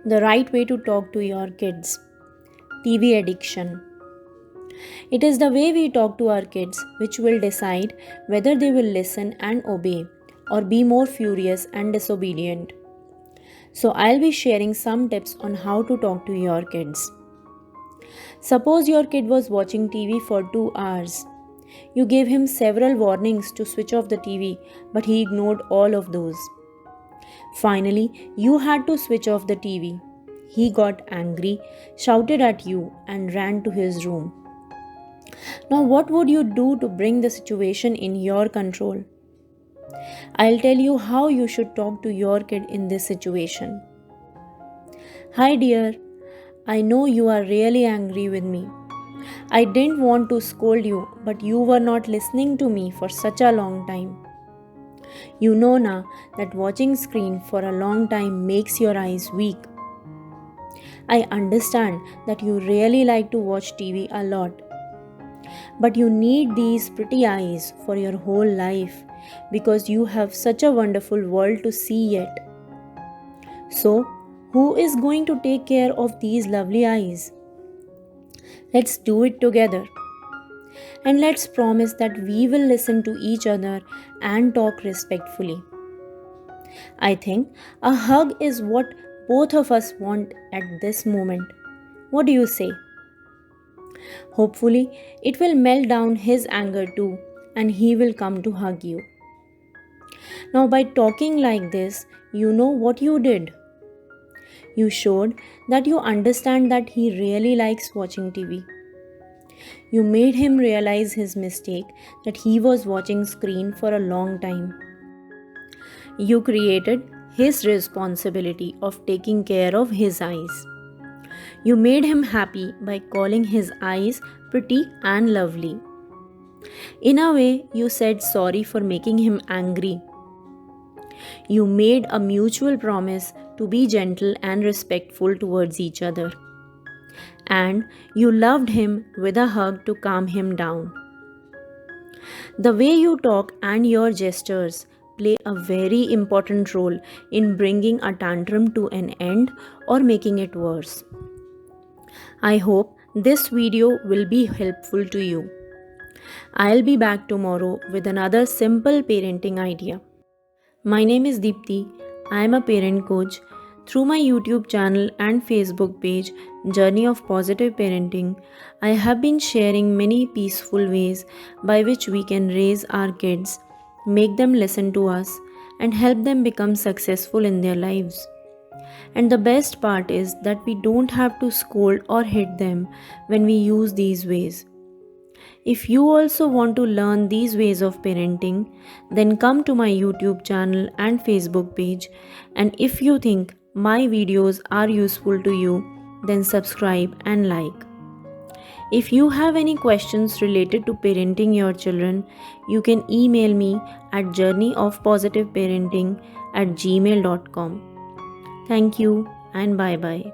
The right way to talk to your kids. TV addiction. It is the way we talk to our kids which will decide whether they will listen and obey or be more furious and disobedient. So, I'll be sharing some tips on how to talk to your kids. Suppose your kid was watching TV for 2 hours. You gave him several warnings to switch off the TV, but he ignored all of those. Finally, you had to switch off the TV. He got angry, shouted at you, and ran to his room. Now, what would you do to bring the situation in your control? I'll tell you how you should talk to your kid in this situation. Hi, dear. I know you are really angry with me. I didn't want to scold you, but you were not listening to me for such a long time. You know now that watching screen for a long time makes your eyes weak. I understand that you really like to watch TV a lot. But you need these pretty eyes for your whole life because you have such a wonderful world to see yet. So, who is going to take care of these lovely eyes? Let's do it together. And let's promise that we will listen to each other and talk respectfully. I think a hug is what both of us want at this moment. What do you say? Hopefully, it will melt down his anger too, and he will come to hug you. Now, by talking like this, you know what you did. You showed that you understand that he really likes watching TV. You made him realize his mistake that he was watching screen for a long time. You created his responsibility of taking care of his eyes. You made him happy by calling his eyes pretty and lovely. In a way, you said sorry for making him angry. You made a mutual promise to be gentle and respectful towards each other. And you loved him with a hug to calm him down. The way you talk and your gestures play a very important role in bringing a tantrum to an end or making it worse. I hope this video will be helpful to you. I'll be back tomorrow with another simple parenting idea. My name is Deepti. I am a parent coach. Through my YouTube channel and Facebook page, Journey of Positive Parenting, I have been sharing many peaceful ways by which we can raise our kids, make them listen to us, and help them become successful in their lives. And the best part is that we don't have to scold or hit them when we use these ways. If you also want to learn these ways of parenting, then come to my YouTube channel and Facebook page. And if you think my videos are useful to you, then subscribe and like. If you have any questions related to parenting your children, you can email me at journeyofpositiveparenting@gmail.com. Thank you and bye bye.